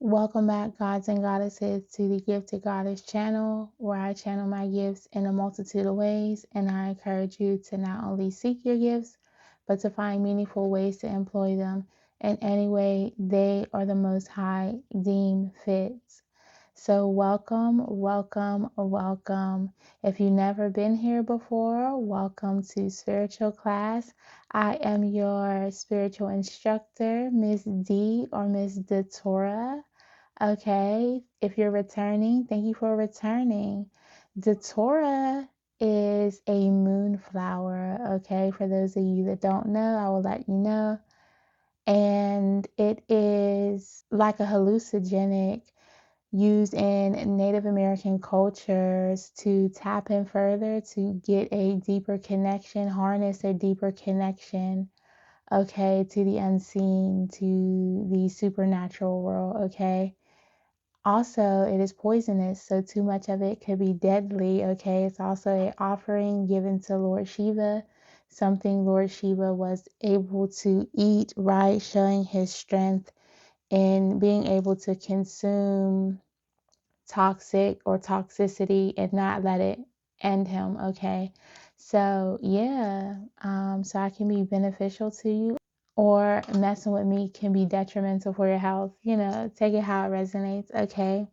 Welcome back, gods and goddesses, to the Gifted Goddess channel, where I channel my gifts in a multitude of ways, and I encourage you to not only seek your gifts, but to find meaningful ways to employ them in any way they or the Most High deem fit. So, welcome, welcome, welcome. If you've never been here before, welcome to Spiritual Class. I am your spiritual instructor, Miss D or Miss Datora. Okay, if you're returning, thank you for returning. Datora is a moonflower. Okay, for those of you that don't know, I will let you know. And it is like a hallucinogenic used in Native American cultures to tap in further, to get a deeper connection, harness a deeper connection, okay, to the unseen, to the supernatural world, okay. Also, it is poisonous, so too much of it could be deadly, okay? It's also an offering given to Lord Shiva, something Lord Shiva was able to eat, right? Showing his strength in being able to consume toxic or toxicity and not let it end him, okay? So, yeah, so I can be beneficial to you, or messing with me can be detrimental for your health. Take it how it resonates, okay?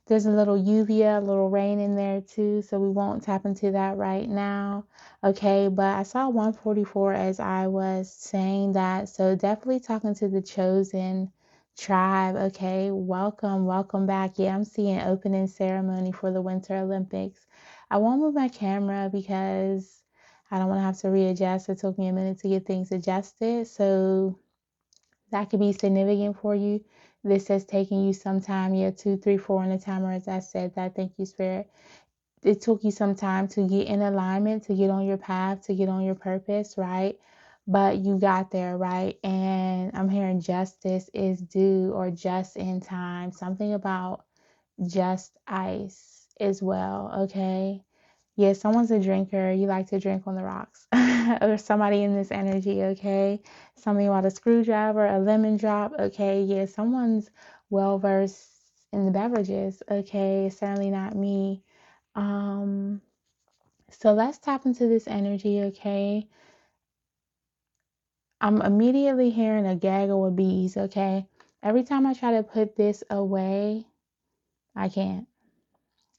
There's a little uvia, a little rain in there too, so we won't tap into that right now. Okay, but I saw 144 as I was saying that, so definitely talking to the chosen tribe. Okay, welcome back. Yeah, I'm seeing opening ceremony for the Winter Olympics. I won't move my camera because I don't want to have to readjust. It took me a minute to get things adjusted, so that could be significant for you. This has taken you some time, yeah, 2, 3, 4 on the timer, as I said that. Thank you, Spirit. It took you some time to get in alignment, to get on your path, to get on your purpose, right? But you got there, right? And I'm hearing justice is due, or just in time. Something about just ice as well, okay? Yeah, someone's a drinker. You like to drink on the rocks. Or somebody in this energy, okay? Something about a screwdriver, a lemon drop, okay? Yeah, someone's well versed in the beverages, okay? Certainly not me. Um, so let's tap into this energy, okay? I'm immediately hearing a gaggle of bees, okay? Every time I try to put this away, I can't.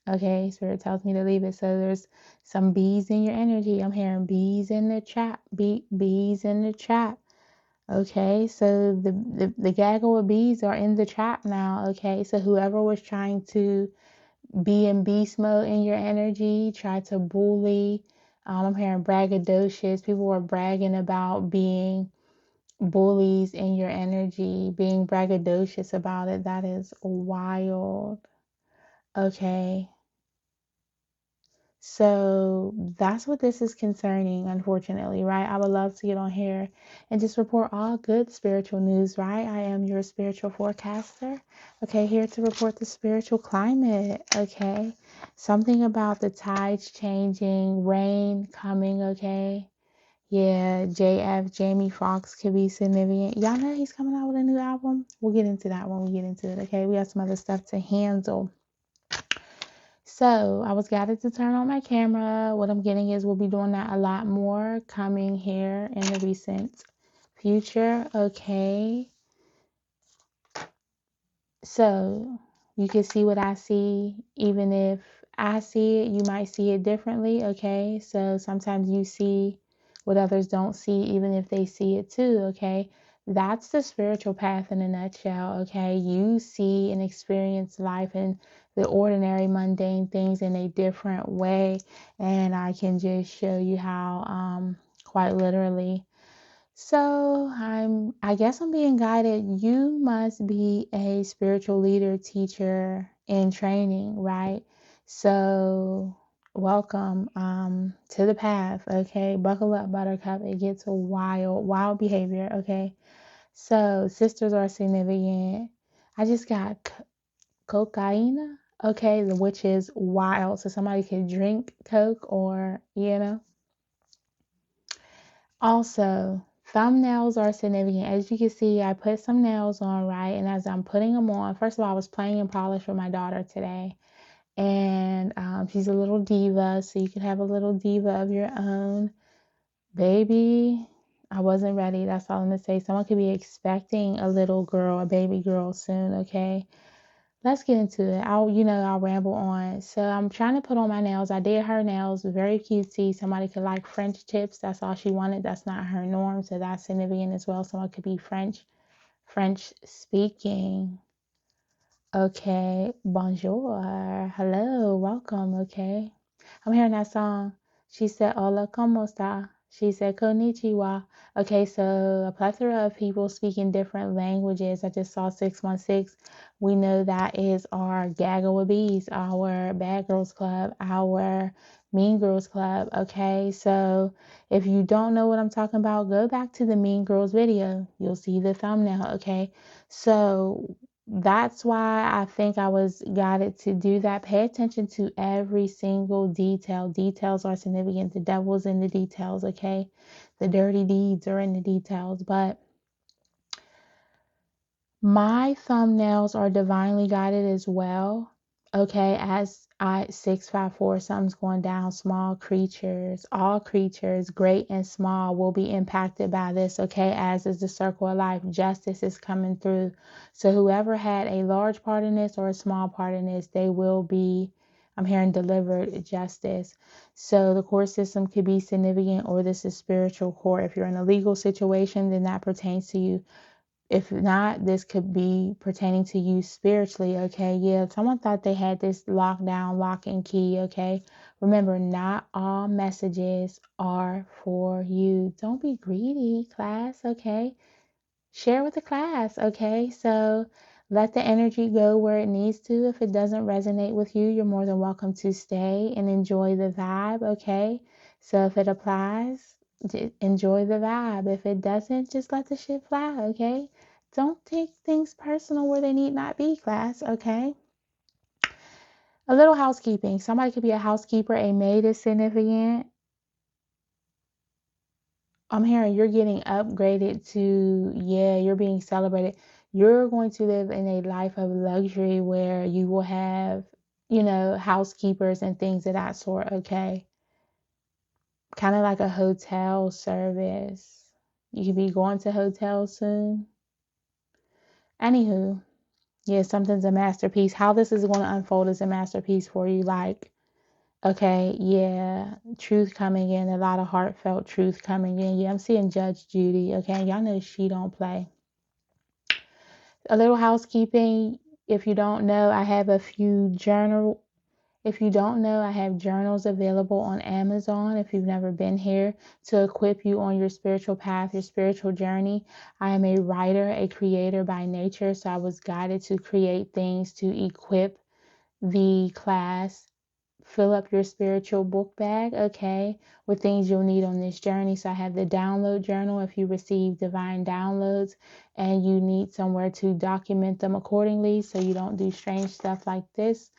Okay, Spirit tells me to leave it. So there's some bees in your energy. I'm hearing bees in the trap. Bees in the trap. Okay, so the gaggle of bees are in the trap now. Okay, so whoever was trying to be in beast mode in your energy, try to bully. I'm hearing braggadocious. People were bragging about being bullies in your energy, being braggadocious about it. That is wild. Okay. So that's what this is concerning, unfortunately, right? I would love to get on here and just report all good spiritual news, right? I am your spiritual forecaster, okay, here to report the spiritual climate, okay? Something about the tides changing, rain coming, okay? Yeah, JF, Jamie Foxx could be significant. Y'all know he's coming out with a new album? We'll get into that when we get into it, okay? We have some other stuff to handle. So I was guided to turn on my camera. What I'm getting is we'll be doing that a lot more coming here in the recent future. Okay. So you can see what I see. Even if I see it, you might see it differently. Okay. So sometimes you see what others don't see, even if they see it too. Okay. That's the spiritual path in a nutshell. Okay. You see and experience life and the ordinary, mundane things in a different way. And I can just show you how, quite literally. So I guess I'm being guided. You must be a spiritual leader, teacher in training, right? So welcome to the path, okay? Buckle up, buttercup. It gets wild behavior, okay? So sisters are significant. I just got cocaine, okay, which is wild. So somebody could drink coke, or. Also, Thumbnails are significant. As you can see, I put some nails on, right? And as I'm putting them on, first of all, I was playing in polish with my daughter today. And she's a little diva, so you can have a little diva of your own. Baby, I wasn't ready. That's all I'm gonna say. Someone could be expecting a little girl, a baby girl soon, okay? Let's get into it. I'll ramble on. So I'm trying to put on my nails. I did her nails, very cutesy. Somebody could like French tips. That's all she wanted. That's not her norm, so that's significant as well. Someone could be French speaking. Okay, bonjour, hello, welcome. Okay, I'm hearing that song. She said, "Hola, cómo está?" She said, "Konnichiwa." Okay, so a plethora of people speaking different languages. I just saw 616. We know that is our Gaggle with Bees, our Bad Girls Club, our Mean Girls Club. Okay, so if you don't know what I'm talking about, go back to the Mean Girls video. You'll see the thumbnail. Okay, so that's why I think I was guided to do that. Pay attention to every single detail. Details are significant. The devil's in the details, okay? The dirty deeds are in the details. But my thumbnails are divinely guided as well. Okay, as I 654, something's going down. Small creatures, all creatures, great and small, will be impacted by this. Okay, as is the circle of life. Justice is coming through. So whoever had a large part in this or a small part in this, they will be, I'm hearing, delivered justice. So the court system could be significant, or this is spiritual court. If you're in a legal situation, then that pertains to you. If not, this could be pertaining to you spiritually, okay? Yeah, someone thought they had this lockdown, lock and key, okay? Remember, not all messages are for you. Don't be greedy, class, okay? Share with the class, okay? So let the energy go where it needs to. If it doesn't resonate with you, you're more than welcome to stay and enjoy the vibe, okay? So if it applies, enjoy the vibe. If it doesn't, just let the shit fly, okay? Don't take things personal where they need not be, class, okay? A little housekeeping. Somebody could be a housekeeper. A maid is significant. I'm hearing you're getting upgraded to, yeah, you're being celebrated. You're going to live in a life of luxury where you will have, housekeepers and things of that sort, okay? Kind of like a hotel service. You could be going to hotels soon. Anywho, yeah, something's a masterpiece. How this is going to unfold is a masterpiece for you. Like, okay, yeah, truth coming in, a lot of heartfelt truth coming in. Yeah, I'm seeing Judge Judy, okay? Y'all know she don't play. A little housekeeping. If you don't know, I have a few journal. If you don't know, I have journals available on Amazon if you've never been here to equip you on your spiritual path, your spiritual journey. I am a writer, a creator by nature, so I was guided to create things to equip the class. Fill up your spiritual book bag, okay, with things you'll need on this journey. So I have the download journal if you receive divine downloads and you need somewhere to document them accordingly so you don't do strange stuff like this,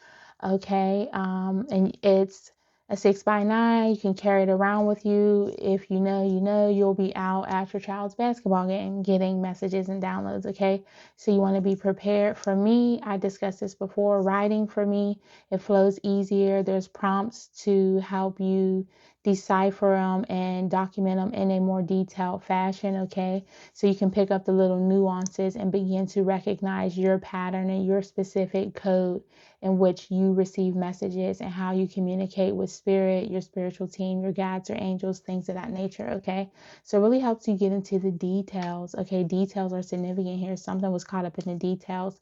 okay. And it's a 6x9. You can carry it around with you. If you know, you'll be out at your child's basketball game getting messages and downloads, okay? So you want to be prepared. For me, I discussed this before, writing for me, it flows easier. There's prompts to help you decipher them and document them in a more detailed fashion, okay? So you can pick up the little nuances and begin to recognize your pattern and your specific code in which you receive messages and how you communicate with spirit, your spiritual team, your guides or angels, things of that nature, okay? So it really helps you get into the details, okay? Details are significant here. Something was caught up in the details.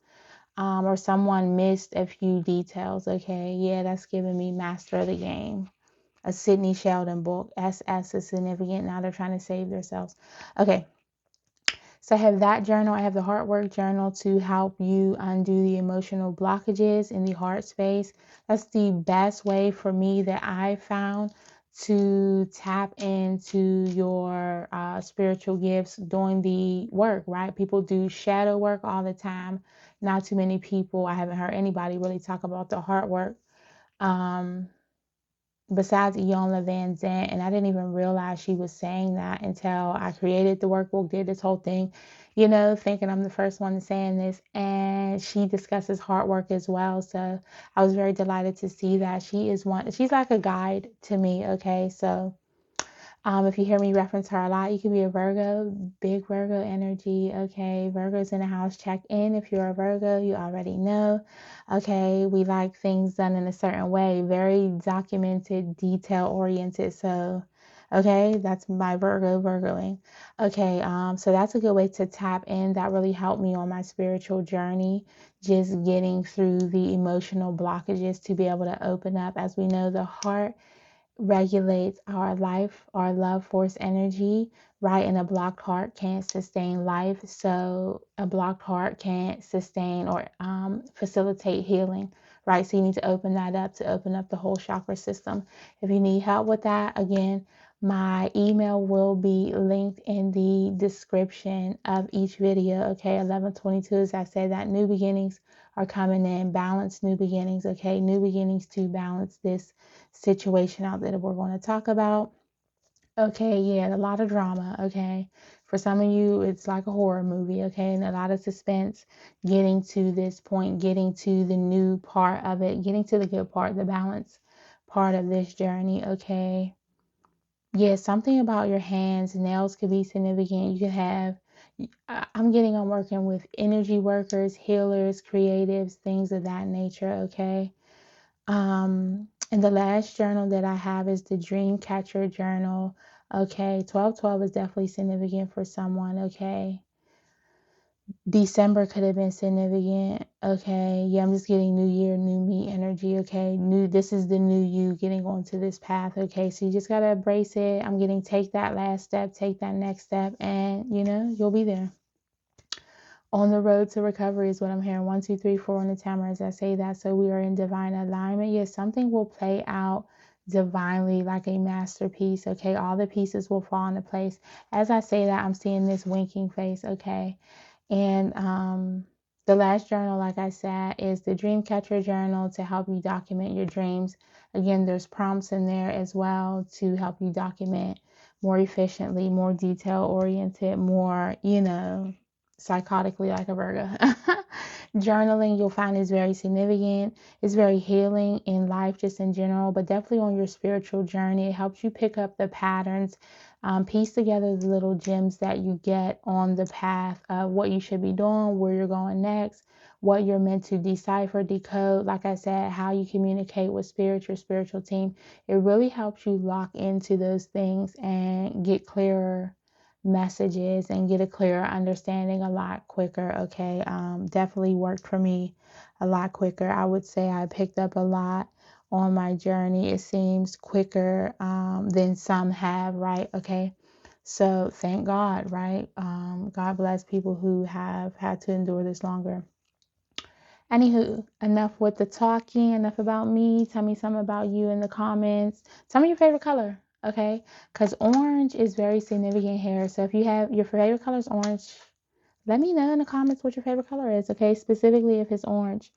Or someone missed a few details, okay? Yeah, that's giving me Master of the Game. A Sidney Sheldon book. SS is significant. Now they're trying to save themselves. Okay. So I have that journal. I have the heart work journal to help you undo the emotional blockages in the heart space. That's the best way for me that I found to tap into your spiritual gifts doing the work, right? People do shadow work all the time. Not too many people, I haven't heard anybody really talk about the heart work. Um, besides Iyanla Van Zant, and I didn't even realize she was saying that until I created the workbook, did this whole thing, thinking I'm the first one saying this. And she discusses hard work as well. So I was very delighted to see that she's like a guide to me. Okay, so if you hear me reference her a lot, you could be a Virgo, big Virgo energy. Okay, Virgo's in the house. Check in if you're a Virgo. You already know. Okay, we like things done in a certain way, very documented, detail oriented. So, okay, that's my Virgoing. Okay, so that's a good way to tap in. That really helped me on my spiritual journey, just getting through the emotional blockages to be able to open up. As we know, the heart regulates our life, our love force energy, right? And a blocked heart can't sustain life. So a blocked heart can't sustain or facilitate healing, right? So you need to open that up to open up the whole chakra system. If you need help with that, again, my email will be linked in the description of each video. Okay, 1122, as I said, that new beginnings are coming in, balanced new beginnings. Okay, new beginnings to balance this situation out there that we're going to talk about. Okay, yeah, a lot of drama. Okay, for some of you, it's like a horror movie. Okay, and a lot of suspense getting to this point, getting to the new part of it, getting to the good part, the balance part of this journey. Okay, yeah, something about your hands, nails could be significant. You could have, I'm working with energy workers, healers, creatives, things of that nature. Okay. And the last journal that I have is the Dream Catcher Journal. Okay, 1212 is definitely significant for someone. Okay, December could have been significant. Okay, yeah, I'm just getting new year, new me energy. Okay, this is the new you getting onto this path. Okay, so you just gotta embrace it. I'm getting take that last step, take that next step, and you'll be there. On the road to recovery is what I'm hearing. 1, 2, 3, 4 on the timer as I say that. So we are in divine alignment. Yes, something will play out divinely like a masterpiece. Okay, all the pieces will fall into place. As I say that, I'm seeing this winking face. Okay, and the last journal, like I said, is the Dream Catcher Journal to help you document your dreams. Again, there's prompts in there as well to help you document more efficiently, more detail oriented, more, psychotically like a Virgo. Journaling, you'll find, is very significant. It's very healing in life, just in general, but definitely on your spiritual journey. It helps you pick up the patterns, piece together the little gems that you get on the path of what you should be doing, where you're going next, what you're meant to decipher, decode. Like I said, how you communicate with spirit, your spiritual team. It really helps you lock into those things and get clearer messages and get a clearer understanding a lot quicker. Okay, definitely worked for me a lot quicker. I would say I picked up a lot on my journey. It seems quicker than some have, right? Okay, so thank God, right? God bless people who have had to endure this longer. Anywho, enough with the talking, enough about me. Tell me something about you in the comments. Tell me your favorite color, okay? Because orange is very significant here. So if you have your favorite color is orange, let me know in the comments what your favorite color is, okay? Specifically if it's orange,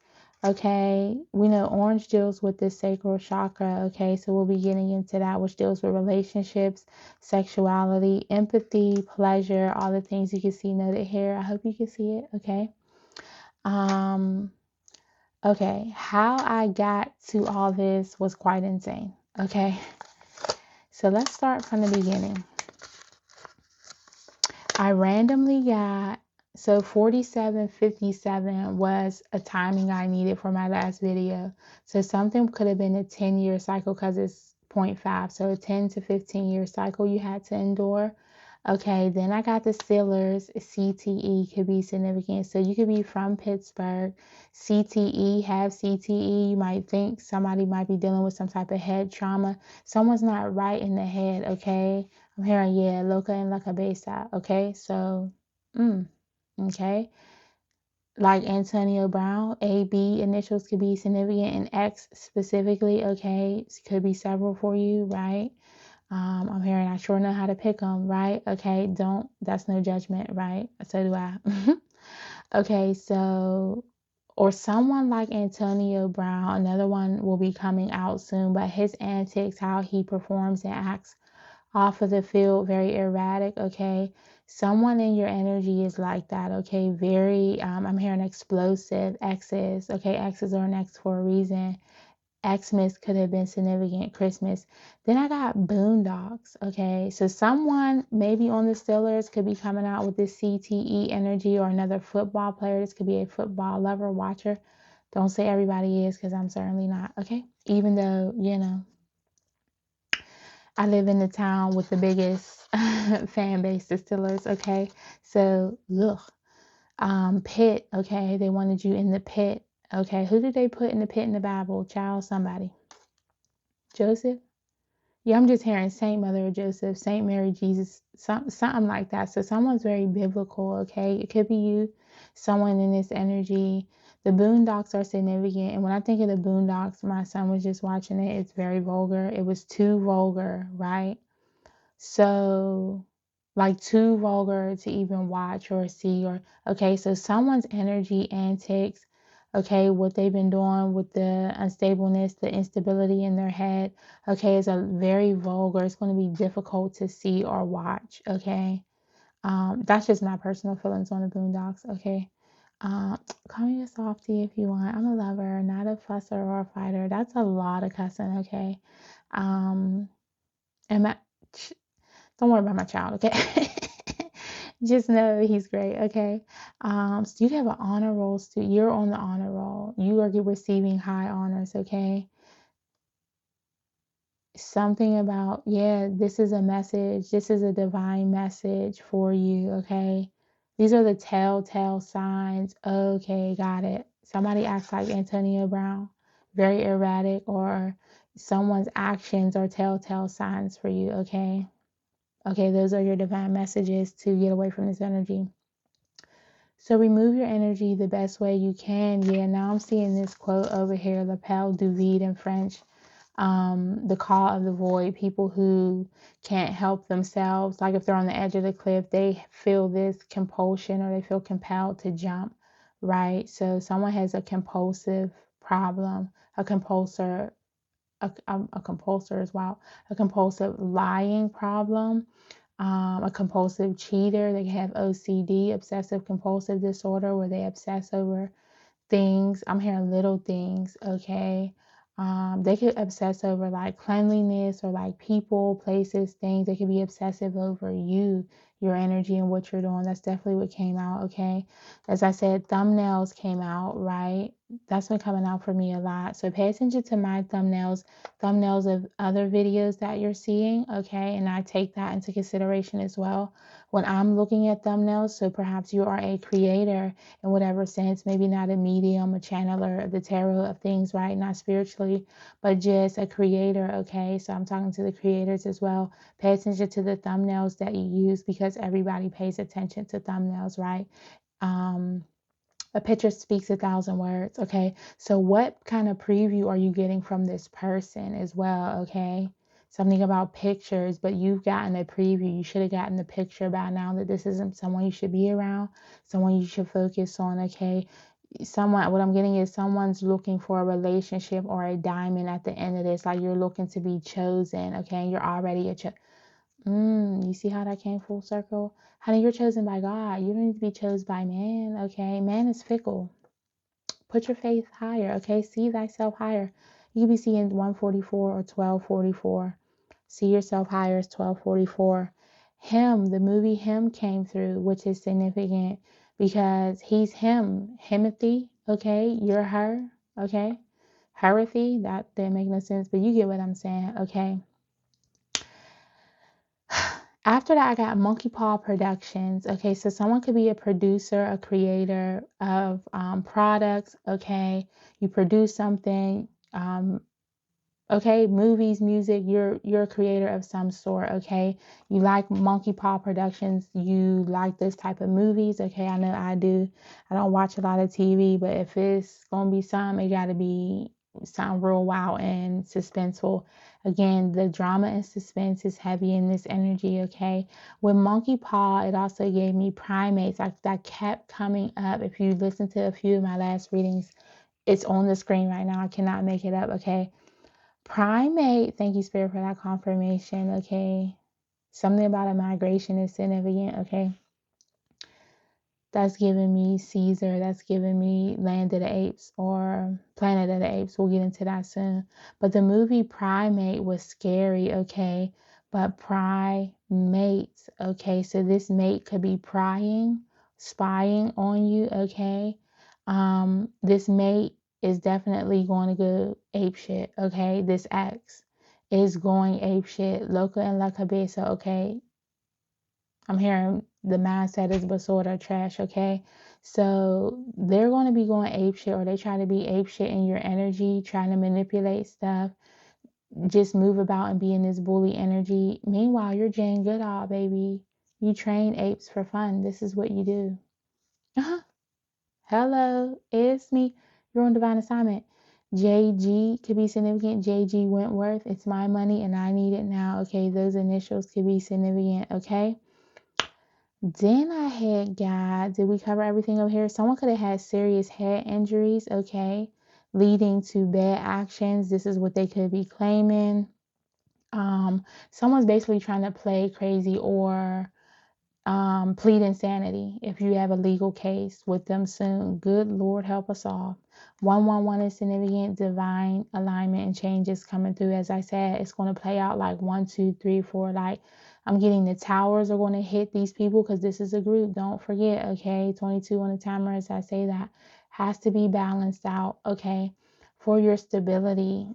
okay? We know orange deals with the sacral chakra, okay? So we'll be getting into that, which deals with relationships, sexuality, empathy, pleasure, all the things you can see noted here. I hope you can see it, okay? Okay, how I got to all this was quite insane. Okay, so let's start from the beginning. I randomly got, so 4757 was a timing I needed for my last video. So something could have been a 10-year cycle because it's 0.5. So a 10 to 15-year cycle you had to endure. Okay, then I got the Steelers. CTE could be significant. So you could be from Pittsburgh. CTE, have CTE. You might think somebody might be dealing with some type of head trauma. Someone's not right in the head, okay? I'm hearing, yeah, loca and la cabeza, okay? So, okay. Like Antonio Brown, AB initials could be significant, and X specifically, okay? Could be several for you, right? I'm hearing I sure know how to pick them, right? Okay, that's no judgment, right? So do I. Okay, so or someone like Antonio Brown. Another one will be coming out soon, but his antics, how he performs and acts off of the field, very erratic. Okay, someone in your energy is like that. Okay, very I'm hearing explosive. X's. Okay, X's are an X for a reason. Xmas could have been significant. Christmas. Then I got Boondocks. Okay, so someone maybe on the Steelers could be coming out with this CTE energy, or another football player. This could be a football lover, watcher. Don't say everybody is, because I'm certainly not. Okay, even though, you know, I live in the town with the biggest fan base, the Steelers. Okay, so look, pit. Okay, they wanted you in the pit. Okay, who did they put in the pit in the Bible? Child, somebody. Joseph. Yeah, I'm just hearing Saint Mother of Joseph, Saint Mary, Jesus, something like that. So someone's very biblical. Okay, it could be you, someone in this energy. The Boondocks are significant, and when I think of the Boondocks, my son was just watching it. It's very vulgar. It was too vulgar, right? So, like, too vulgar to even watch or see. Or okay, so someone's energy, antics, okay, what they've been doing with the unstableness, the instability in their head, okay, is a very vulgar. It's going to be difficult to see or watch. Okay, that's just my personal feelings on the Boondocks. Okay. Call me a softie if you want. I'm a lover, not a fusser or a fighter. That's a lot of cussing. Okay. um and my don't worry about my child, okay? Just know he's great, okay? So you have an honor roll student. You're on the honor roll. You are receiving high honors, okay? Something about, yeah, this is a message. This is a divine message for you, okay? These are the telltale signs. Okay, got it. Somebody acts like Antonio Brown, very erratic, or someone's actions are telltale signs for you, okay? Okay, those are your divine messages to get away from this energy. So remove your energy the best way you can. Yeah, now I'm seeing this quote over here, l'appel du vide in French, the call of the void. People who can't help themselves, like if they're on the edge of the cliff, they feel this compulsion or they feel compelled to jump, right? So someone has a compulsive problem, a compulsor, a compulsor as well, a compulsive lying problem, a compulsive cheater. They have OCD, obsessive compulsive disorder, where they obsess over things. I'm hearing little things, okay? They could obsess over like cleanliness or like people, places, things. They could be obsessive over you, your energy, and what you're doing. That's definitely what came out, okay? As I said, thumbnails came out, right? That's been coming out for me a lot. So pay attention to my thumbnails of other videos that you're seeing, okay? And I take that into consideration as well when I'm looking at thumbnails. So perhaps you are a creator in whatever sense, maybe not a medium, a channeler of the tarot of things, right? Not spiritually, but just a creator, okay? So I'm talking to the creators as well. Pay attention to the thumbnails that you use, because everybody pays attention to thumbnails, right? A picture speaks 1,000 words, okay? So what kind of preview are you getting from this person as well, okay? Something about pictures, but you've gotten a preview. You should have gotten the picture by now that this isn't someone you should be around, someone you should focus on, okay? Someone, what I'm getting is someone's looking for a relationship or a diamond at the end of this, like you're looking to be chosen, okay? You're already you see how that came full circle? Honey, you're chosen by God. You don't need to be chosen by man, okay? Man is fickle. Put your faith higher, okay? See thyself higher. You could be seeing 144 or 1244. See yourself higher as 1244. Him, the movie Him came through, which is significant because he's him. Himothy, okay? You're her, okay? Herethy, that didn't make no sense, but you get what I'm saying, okay? After that, I got Monkey Paw Productions. Okay, so someone could be a producer, a creator of products. Okay, you produce something. Okay, movies, music. You're a creator of some sort. Okay, you like Monkey Paw Productions. You like this type of movies. Okay, I know I do. I don't watch a lot of TV, but if it's gonna be something, it gotta be sound real wild and suspenseful. Again, the drama and suspense is heavy in this energy, okay? With monkey paw, it also gave me primates. Like that kept coming up. If you listen to a few of my last readings, it's on the screen right now. I cannot make it up, okay? Primate, thank you, Spirit, for that confirmation, okay? Something about a migration is significant, okay? That's giving me Caesar. That's giving me Land of the Apes or Planet of the Apes. We'll get into that soon. But the movie Primate was scary, okay? But primates, okay? So this mate could be prying, spying on you, okay? This mate is definitely going to go ape shit, okay? This ex is going ape shit. Loca and La Cabeza, okay? I'm hearing the mindset is basura trash, okay? So they're going to be going ape shit, or they try to be ape shit in your energy, trying to manipulate stuff, just move about and be in this bully energy. Meanwhile, you're Jane Goodall, baby. You train apes for fun. This is what you do. Uh-huh. Hello, it's me. You're on divine assignment. JG could be significant. JG Wentworth. It's my money and I need it now. Okay, those initials could be significant. Okay. Then I had got, did we cover everything over here? Someone could have had serious head injuries, okay, leading to bad actions. This is what they could be claiming. Someone's basically trying to play crazy or plead insanity if you have a legal case with them soon. Good Lord, help us all. 111 is significant, divine alignment and changes coming through. As I said, it's going to play out like 1, 2, 3, 4. Like I'm getting the towers are going to hit these people because this is a group. Don't forget, okay? 22 on the timer, as I say that, has to be balanced out, okay? For your stability.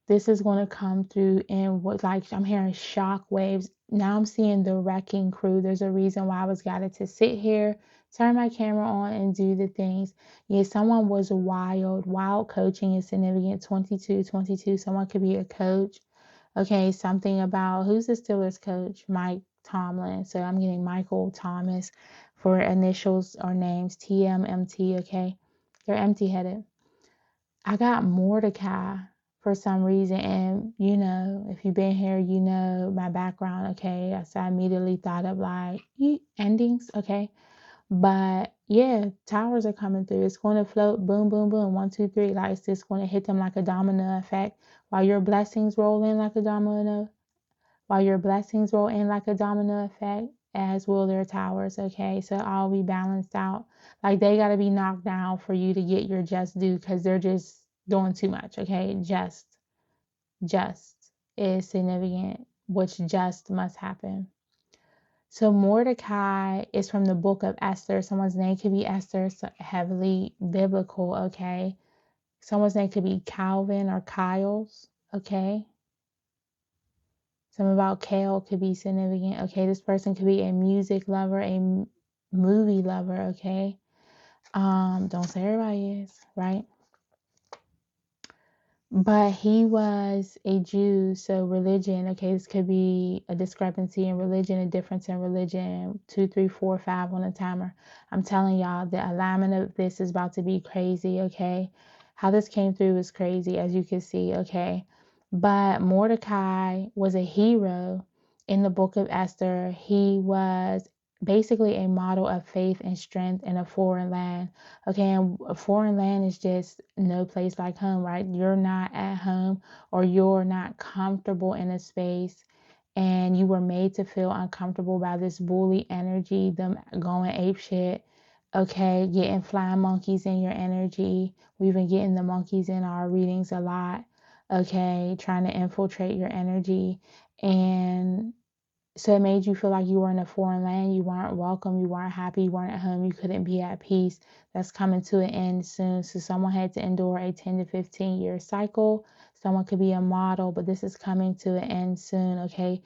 This is going to come through in what, like, I'm hearing shock waves. Now I'm seeing the wrecking crew. There's a reason why I was guided to sit here, turn my camera on, and do the things. Yeah, someone was wild. Wild coaching is significant. 22, 22. Someone could be a coach. Okay, something about who's the Steelers coach? Mike Tomlin. So I'm getting Michael Thomas for initials or names. TMMT. Okay, they're empty headed. I got Mordecai for some reason. And, you know, if you've been here, you know my background, okay? So I immediately thought of like endings, okay? But yeah, towers are coming through. It's going to float, boom, boom, boom, 1, 2, 3. Like it's just going to hit them like a domino effect while your blessings roll in like a domino effect, as will their towers, okay? So I'll be balanced out. Like they got to be knocked down for you to get your just due because they're just doing too much, okay? Just is significant, which just must happen. So Mordecai is from the book of Esther. Someone's name could be Esther, so heavily biblical, okay? Someone's name could be Calvin or Kyle's, okay? Something about Kale could be significant. Okay, this person could be a music lover, a movie lover. Okay, don't say everybody is, right? But he was a Jew, so religion. Okay, this could be a discrepancy in religion, a difference in religion. 2, 3, 4, 5 on the timer. I'm telling y'all, the alignment of this is about to be crazy. Okay, how this came through is crazy, as you can see. Okay. But Mordecai was a hero in the book of Esther. He was basically a model of faith and strength in a foreign land. Okay, and a foreign land is just no place like home, right? You're not at home or you're not comfortable in a space and you were made to feel uncomfortable by this bully energy, them going ape shit. Okay, getting flying monkeys in your energy. We've been getting the monkeys in our readings a lot. Okay, trying to infiltrate your energy. And so it made you feel like you were in a foreign land. You weren't welcome. You weren't happy. You weren't at home. You couldn't be at peace. That's coming to an end soon. So someone had to endure a 10 to 15 year cycle. Someone could be a model, but this is coming to an end soon. Okay.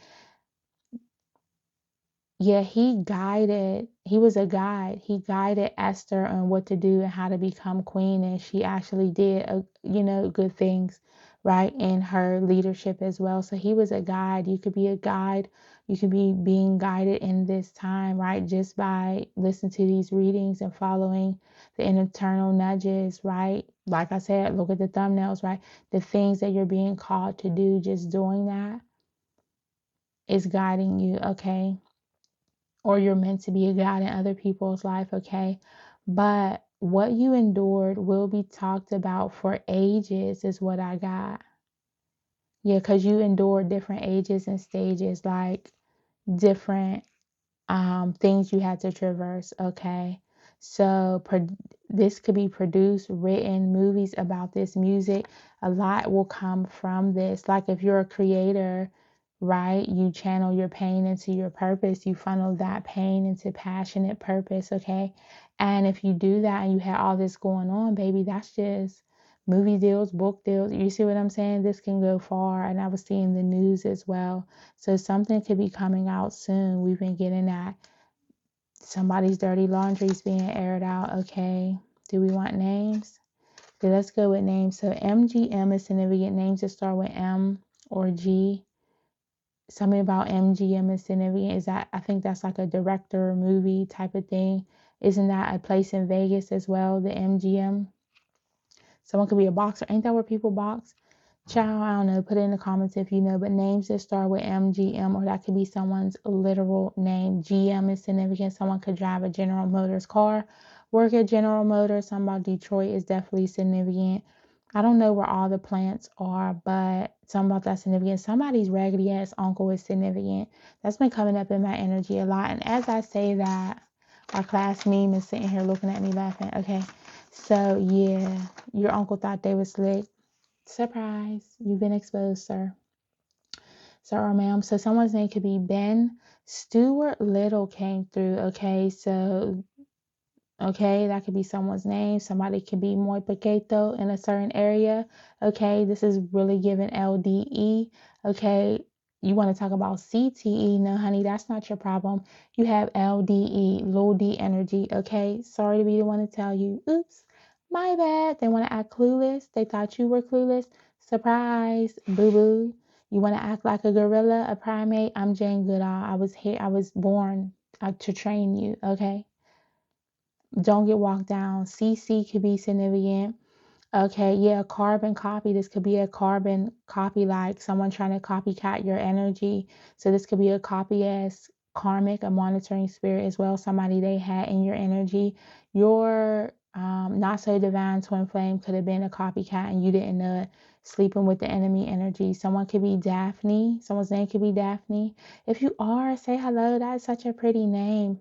Yeah, he was a guide. He guided Esther on what to do and how to become queen. And she actually did, good things right, in her leadership as well. So he was a guide. You could be a guide. You could be being guided in this time, right, just by listening to these readings and following the internal nudges, right? Like I said, look at the thumbnails, right? The things that you're being called to do, just doing that is guiding you, okay? Or you're meant to be a guide in other people's life, okay? But what you endured will be talked about for ages, is what I got. Yeah, because you endured different ages and stages, like different things you had to traverse, okay? So this could be produced, written, movies about this, music. A lot will come from this. Like if you're a creator, right, you channel your pain into your purpose. You funnel that pain into passionate purpose, okay? And if you do that and you have all this going on, baby, that's just movie deals, book deals. You see what I'm saying? This can go far. And I was seeing the news as well. So something could be coming out soon. We've been getting that. Somebody's dirty laundry is being aired out. Okay. Do we want names? Okay, let's go with names. So MGM is significant. Names that start with M or G. Something about MGM is significant. Is that, I think that's like a director movie type of thing. Isn't that a place in Vegas as well, the MGM? Someone could be a boxer. Ain't that where people box? Child, I don't know. Put it in the comments if you know. But names that start with MGM, or that could be someone's literal name. GM is significant. Someone could drive a General Motors car, work at General Motors. Something about Detroit is definitely significant. I don't know where all the plants are, but something about that significant. Somebody's raggedy ass uncle is significant. That's been coming up in my energy a lot. And as I say that, our class meme is sitting here looking at me laughing. Okay. So yeah, your uncle thought they was slick. Surprise, you've been exposed, sir. Sir or ma'am. So someone's name could be Ben. Stuart Little came through. Okay, so okay, that could be someone's name. Somebody could be muy poquito in a certain area. Okay, this is really giving LDE. Okay, you want to talk about CTE? No, honey, that's not your problem. You have LDE, low D energy. Okay, sorry to be the one to tell you. Oops, my bad. They want to act clueless. They thought you were clueless. Surprise, boo boo. You want to act like a gorilla, a primate? I'm Jane Goodall. I was here. I was born to train you. Okay. Don't get walked down. CC could be significant. Okay, yeah, carbon copy. This could be a carbon copy, like someone trying to copycat your energy. So this could be a copy as karmic, a monitoring spirit as well. Somebody they had in your energy. Your not so divine twin flame could have been a copycat and you didn't know it. Sleeping with the enemy energy. Someone could be Daphne. Someone's name could be Daphne. If you are, say hello. That's such a pretty name.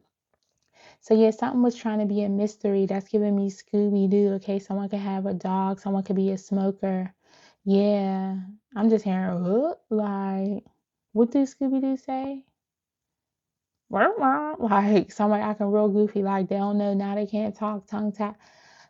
So yeah, something was trying to be a mystery. That's giving me Scooby Doo. Okay, someone could have a dog. Someone could be a smoker. Yeah, I'm just hearing like, what do Scooby Doo say? Like somebody acting real goofy, like they don't know now they can't talk, tongue tap.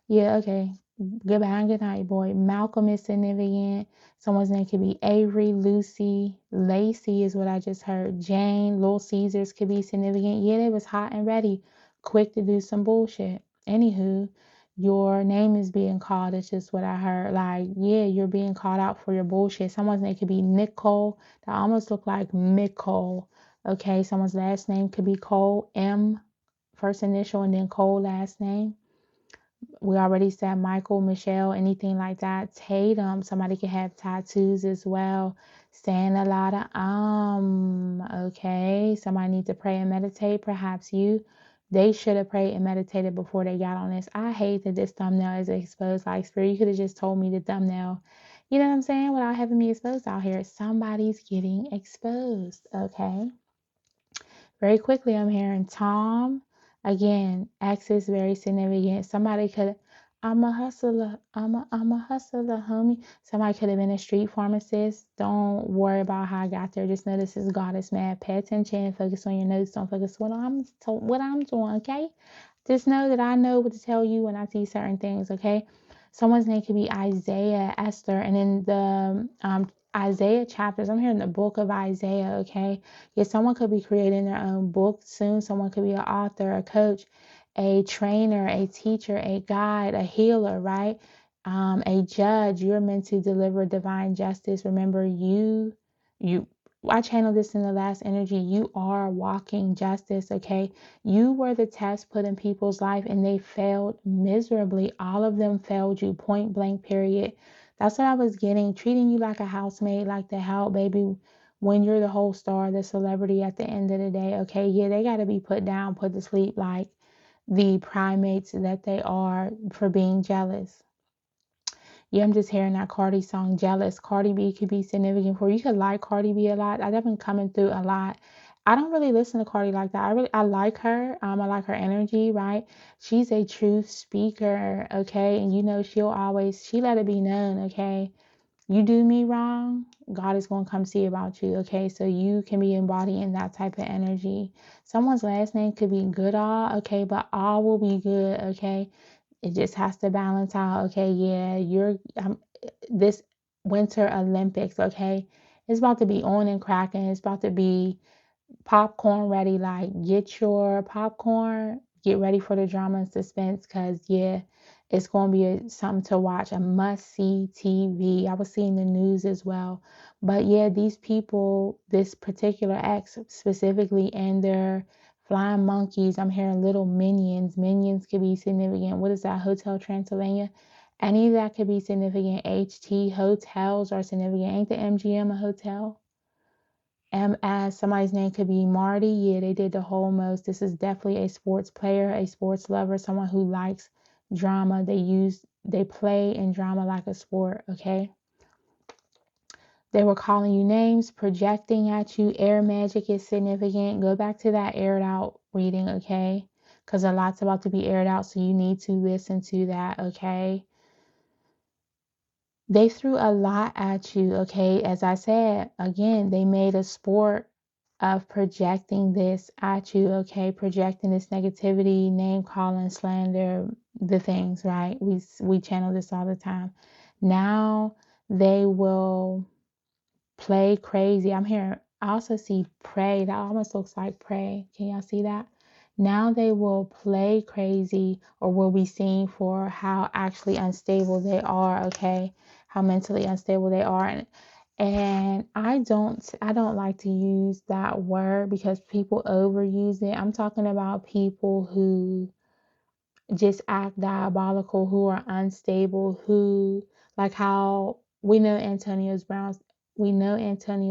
Yeah, okay. Goodbye and good night, boy. Malcolm is significant. Someone's name could be Avery, Lucy, Lacey is what I just heard. Jane, Little Caesars could be significant. Yeah, they was hot and ready, quick to do some bullshit. Anywho, your name is being called. It's just what I heard. Like, yeah, you're being called out for your bullshit. Someone's name could be Nicole. That almost look like Nicole. Okay, someone's last name could be Cole, M, first initial, and then Cole, last name. We already said Michael, Michelle, anything like that. Tatum, somebody can have tattoos as well. Saying a lot of okay. Somebody needs to pray and meditate. Perhaps you. They should have prayed and meditated before they got on this. I hate that this thumbnail is exposed. Like, Spirit, you could have just told me the thumbnail. You know what I'm saying? Without having me exposed out here. Somebody's getting exposed. Okay. Very quickly, I'm hearing Tom. Again, X is very significant. Somebody could, I'm a hustler. I'm a hustler, homie. Somebody could have been a street pharmacist. Don't worry about how I got there. Just know this is Goddess Mad. Pay attention. Focus on your notes. Don't focus on what I'm doing, okay? Just know that I know what to tell you when I see certain things, okay? Someone's name could be Isaiah, Esther, and in the Isaiah chapters, I'm hearing the book of Isaiah, okay? Yeah, someone could be creating their own book soon. Someone could be an author, a coach, a trainer, a teacher, a guide, a healer, right? A judge. You're meant to deliver divine justice. Remember, you. I channeled this in the last energy. You are walking justice, okay? You were the test put in people's life and they failed miserably. All of them failed you, point blank, period. That's what I was getting. Treating you like a housemaid, like the help, baby, when you're the whole star, the celebrity at the end of the day, okay? Yeah, they got to be put down, put to sleep like the primates that they are for being jealous. Yeah, I'm just hearing that Cardi song, Jealous. Cardi B could be significant for you. You could like Cardi B a lot. I've been coming through a lot. I don't really listen to Cardi like that. I like her. I like her energy, right? She's a truth speaker, okay? And you know she let it be known, okay? You do me wrong, God is gonna come see about you, okay? So you can be embodying that type of energy. Someone's last name could be Goodall, okay, but all will be good, okay? It just has to balance out. Okay, yeah, you're this Winter Olympics. Okay, it's about to be on and cracking. It's about to be popcorn ready. Like, get your popcorn, get ready for the drama and suspense, because yeah, it's going to be something to watch, a must see TV. I was seeing the news as well, but yeah, these people, this particular ex specifically, and their flying monkeys, I'm hearing little minions could be significant. What is that? Hotel Transylvania. Any of that could be significant. HT hotels are significant. Ain't the MGM a hotel? MS, somebody's name could be Marty. Yeah, they did the whole most. This is definitely a sports player, a sports lover, someone who likes drama. They play in drama like a sport, okay? They were calling you names, projecting at you. Air magic is significant. Go back to that aired out reading, okay? Because a lot's about to be aired out, so you need to listen to that, okay? They threw a lot at you, okay? As I said, again, they made a sport of projecting this at you, okay? Projecting this negativity, name calling, slander, the things, right? We channel this all the time. Now they will play crazy. I'm here. I also see pray. That almost looks like pray. Can y'all see that? Now they will play crazy, or will be seen for how actually unstable they are, okay? How mentally unstable they are. And I don't like to use that word because people overuse it. I'm talking about people who just act diabolical, who are unstable, who, like how we know Antonio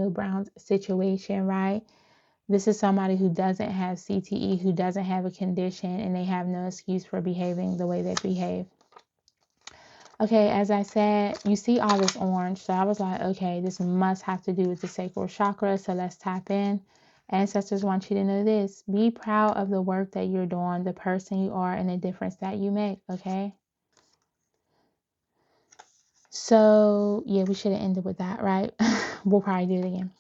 Brown's situation, right? This is somebody who doesn't have CTE, who doesn't have a condition, and they have no excuse for behaving the way they behave. Okay, as I said, you see all this orange, so I was like, okay, this must have to do with the sacral chakra, so let's tap in. Ancestors want you to know this. Be proud of the work that you're doing, the person you are, and the difference that you make, okay? So, yeah, we should have ended with that, right? We'll probably do it again.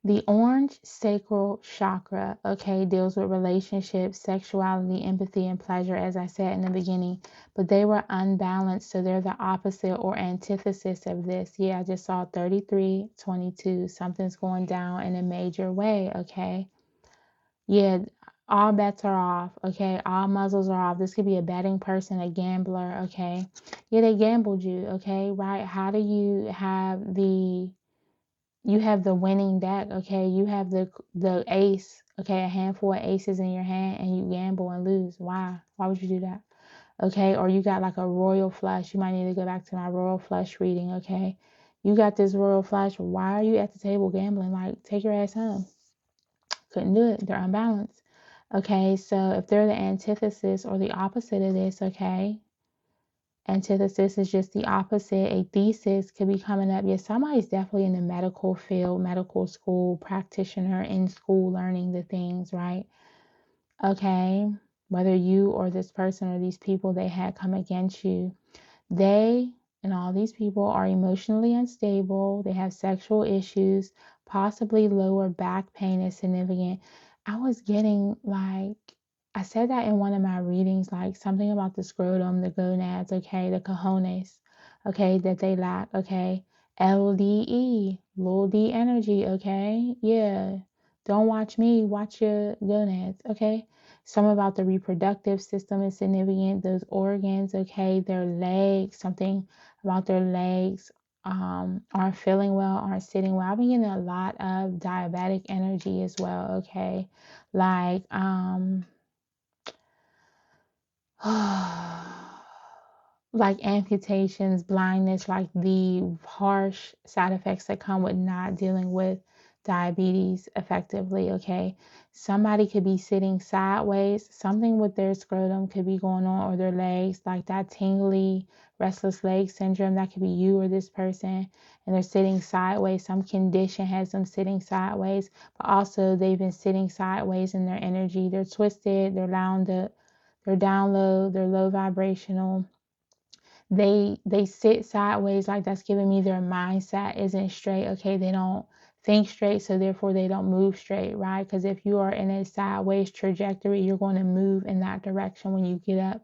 The orange sacral chakra, okay, deals with relationships, sexuality, empathy, and pleasure, as I said in the beginning. But they were unbalanced, so they're the opposite or antithesis of this. Yeah, I just saw 3322. Something's going down in a major way, okay? Yeah, all bets are off, okay? All muzzles are off. This could be a betting person, a gambler, okay? Yeah, they gambled you, okay? Right? How do you have the winning deck, okay? You have the ace, okay? A handful of aces in your hand and you gamble and lose. Why? Why would you do that? Okay? Or you got like a royal flush. You might need to go back to my royal flush reading, okay? You got this royal flush. Why are you at the table gambling? Like, take your ass home. Couldn't do it. They're unbalanced. Okay, so if they're the antithesis or the opposite of this, okay, antithesis is just the opposite. A thesis could be coming up. Yes, somebody's definitely in the medical field, medical school, practitioner in school, learning the things, right? Okay, whether you or this person or these people they had come against you, they and all these people are emotionally unstable. They have sexual issues, possibly lower back pain is significant. I was getting like, I said that in one of my readings, like something about the scrotum, the gonads, okay, the cojones, okay, that they lack, okay. LDE, little D energy, okay, yeah. Don't watch me, watch your gonads, okay. Some about the reproductive system is significant. Those organs, okay, their legs, something about their legs aren't feeling well, aren't sitting well. I've been getting a lot of diabetic energy as well, okay? Like, like amputations, blindness, like the harsh side effects that come with not dealing with diabetes effectively, okay? Somebody could be sitting sideways, something with their scrotum could be going on, or their legs, like that tingly, restless leg syndrome. That could be you or this person, and they're sitting sideways. Some condition has them sitting sideways, but also they've been sitting sideways in their energy. They're twisted, they're down low, they're low vibrational. They sit sideways, like that's giving me their mindset isn't straight, okay? They don't think straight, so therefore they don't move straight, right? Because if you are in a sideways trajectory, you're going to move in that direction when you get up,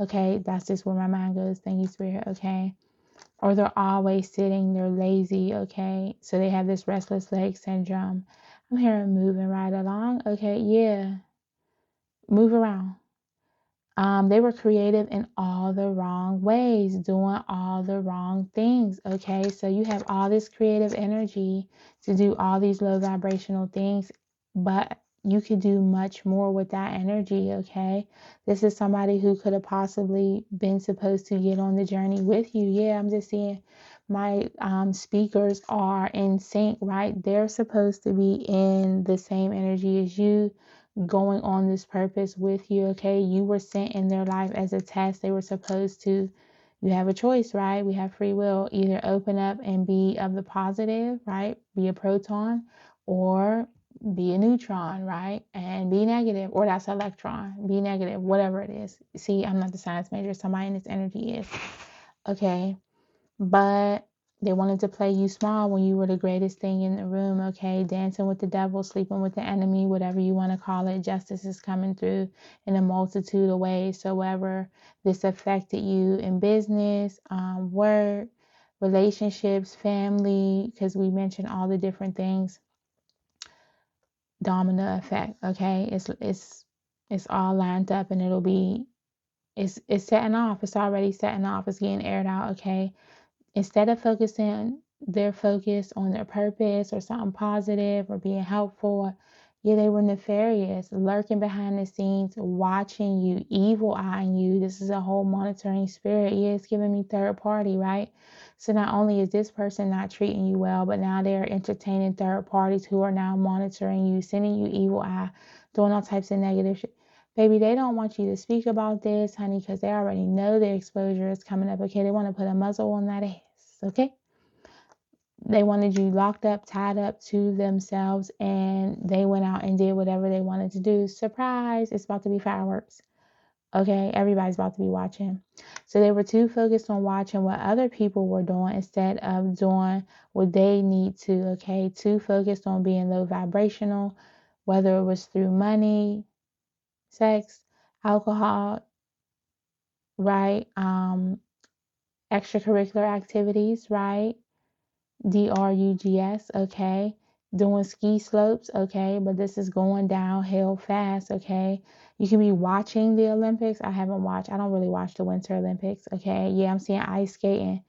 okay? That's just where my mind goes. Thank you, Spirit, okay? Or they're always sitting, they're lazy, okay? So they have this restless leg syndrome. I'm here moving right along, okay? Yeah, move around. They were creative in all the wrong ways, doing all the wrong things. Okay, so you have all this creative energy to do all these low vibrational things, but you could do much more with that energy. Okay, this is somebody who could have possibly been supposed to get on the journey with you. Yeah, I'm just seeing my speakers are in sync, right? They're supposed to be in the same energy as you, going on this purpose with you, okay? You were sent in their life as a test. They were supposed to, you have a choice, right? We have free will. Either open up and be of the positive, right? Be a proton, or be a neutron, right? And be negative, or that's electron. Be negative, whatever it is. See, I'm not the science major. Somebody in this energy is. Okay. But they wanted to play you small when you were the greatest thing in the room, okay? Dancing with the devil, sleeping with the enemy, whatever you want to call it. Justice is coming through in a multitude of ways. So whether this affected you in business, work, relationships, family, because we mentioned all the different things, domino effect, okay? It's all lined up, and it's setting off. It's already setting off. It's getting aired out, okay? Instead of focusing their focus on their purpose or something positive or being helpful, yeah, they were nefarious, lurking behind the scenes, watching you, evil eyeing you. This is a whole monitoring spirit. Yeah, it's giving me third party, right? So not only is this person not treating you well, but now they're entertaining third parties who are now monitoring you, sending you evil eye, doing all types of negative shit. Baby, they don't want you to speak about this, honey, because they already know the exposure is coming up. Okay, they want to put a muzzle on that ass. Okay, they wanted you locked up, tied up to themselves, and they went out and did whatever they wanted to do. Surprise, it's about to be fireworks. Okay, everybody's about to be watching. So they were too focused on watching what other people were doing instead of doing what they need to. Okay, too focused on being low vibrational, whether it was through money, sex, alcohol, right? Extracurricular activities, right? drugs, okay? Doing ski slopes, okay? But this is going downhill fast, okay? You can be watching the Olympics. I haven't watched, I don't really watch the Winter Olympics, okay? Yeah, I'm seeing ice skating.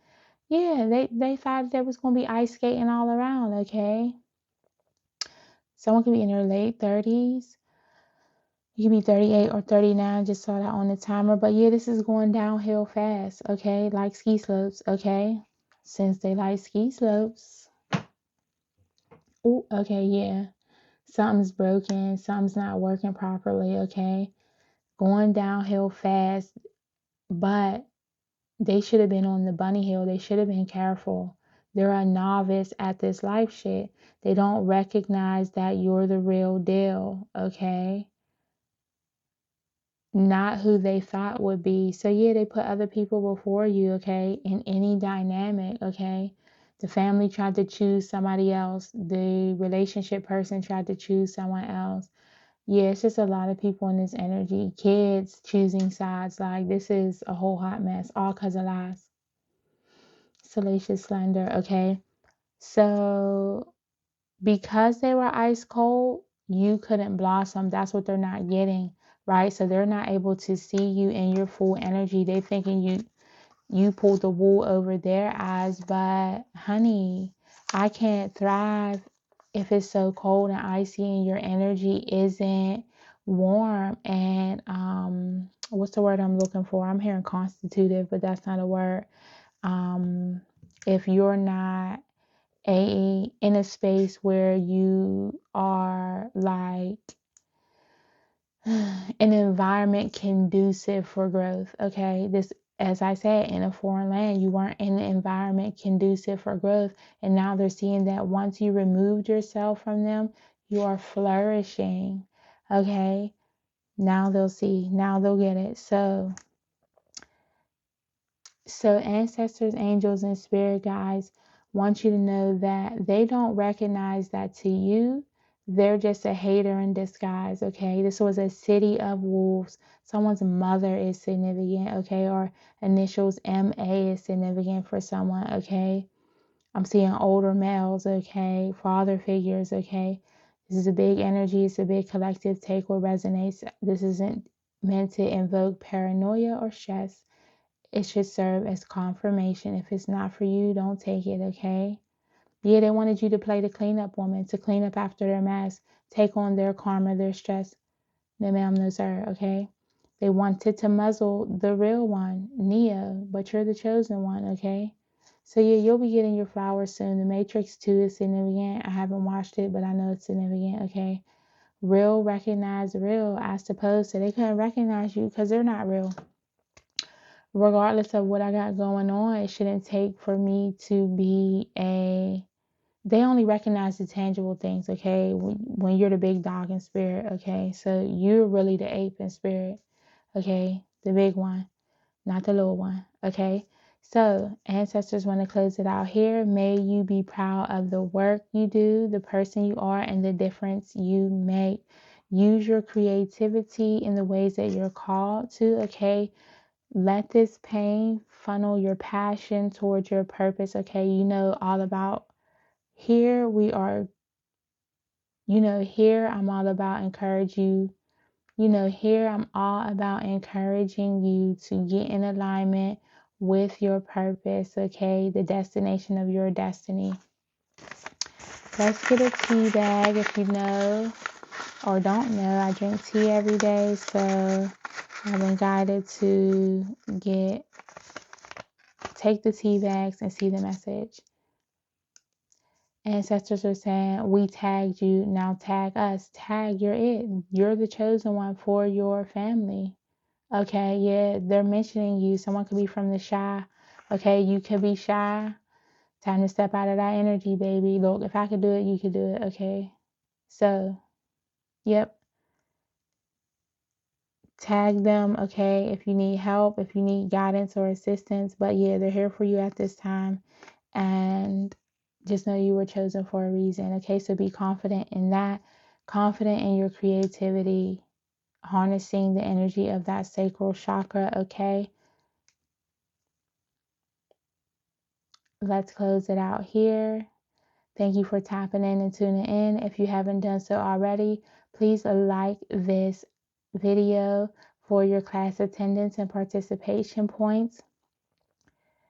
Yeah, they thought there was going to be ice skating all around, okay? Someone could be in their late 30s. You could be 38 or 39, just saw that on the timer. But yeah, this is going downhill fast, okay? Like ski slopes, okay? Since they like ski slopes. Oh, okay, yeah. Something's broken, something's not working properly, okay? Going downhill fast, but they should have been on the bunny hill. They should have been careful. They're a novice at this life shit. They don't recognize that you're the real deal, okay? Not who they thought would be. So yeah, they put other people before you, okay? In any dynamic, okay? The family tried to choose somebody else. The relationship person tried to choose someone else. Yeah, it's just a lot of people in this energy. Kids choosing sides. Like, this is a whole hot mess. All because of lies. Salacious slander, okay? So, because they were ice cold, you couldn't blossom. That's what they're not getting. right? So they're not able to see you in your full energy. They thinking you pulled the wool over their eyes. But honey, I can't thrive if it's so cold and icy and your energy isn't warm and what's the word I'm looking for? I'm hearing constitutive, but that's not a word. If you're not in a space where you are like an environment conducive for growth. Okay, this, as I said, in a foreign land, you weren't in an environment conducive for growth, and now they're seeing that once you removed yourself from them, you are flourishing. Okay, now they'll see, now they'll get it. So ancestors, angels, and spirit guides want you to know that they don't recognize that to you, they're just a hater in disguise, okay? This was a city of wolves. Someone's mother is significant, okay? Or initials MA is significant for someone, okay? I'm seeing older males, okay? Father figures, okay? This is a big energy. It's a big collective. Take what resonates. This isn't meant to invoke paranoia or stress. It should serve as confirmation. If it's not for you, don't take it, okay? Yeah, they wanted you to play the cleanup woman, to clean up after their mess, take on their karma, their stress. No, ma'am, no, sir, okay? They wanted to muzzle the real one, Neo, but you're the chosen one, okay? So yeah, you'll be getting your flowers soon. The Matrix 2 is significant. I haven't watched it, but I know it's significant, okay? Real recognize real as opposed to they couldn't recognize you because they're not real. Regardless of what I got going on, it shouldn't take for me to be they only recognize the tangible things, okay? When you're the big dog in spirit, okay? So you're really the ape in spirit, okay? The big one, not the little one, okay? So ancestors want to close it out here. May you be proud of the work you do, the person you are, and the difference you make. Use your creativity in the ways that you're called to, okay? Let this pain funnel your passion towards your purpose, okay? You know all about here we are, here I'm all about encouraging you. Here I'm all about encouraging you to get in alignment with your purpose, okay? The destination of your destiny. Let's get a tea bag. If you know or don't know, I drink tea every day, so I've been guided to take the tea bags and see the message. Ancestors are saying, we tagged you, now tag us. Tag, you're it. You're the chosen one for your family. Okay, yeah, they're mentioning you. Someone could be from the shy. Okay, you could be shy. Time to step out of that energy, baby. Look, if I could do it, you could do it. Okay, so, yep. Tag them, okay, if you need help, if you need guidance or assistance. But yeah, they're here for you at this time. And just know you were chosen for a reason, okay? So be confident in that, confident in your creativity, harnessing the energy of that sacral chakra, okay? Let's close it out here. Thank you for tapping in and tuning in. If you haven't done so already, please like this video for your class attendance and participation points.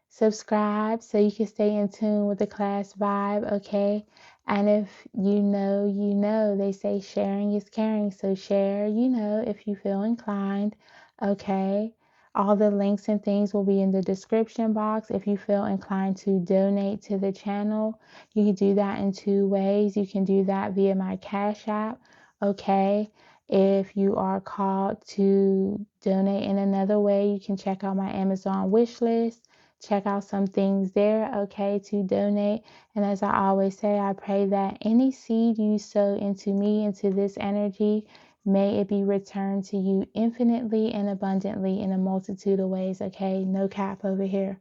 Subscribe so you can stay in tune with the class vibe, okay? And if you know, they say sharing is caring. So share, if you feel inclined, okay? All the links and things will be in the description box. If you feel inclined to donate to the channel, you can do that in two ways. You can do that via my Cash App, okay? If you are called to donate in another way, you can check out my Amazon wish list. Check out some things there, okay, to donate. And as I always say, I pray that any seed you sow into me, into this energy, may it be returned to you infinitely and abundantly in a multitude of ways, okay? No cap over here.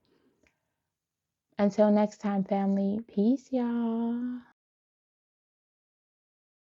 Until next time, family. Peace, y'all.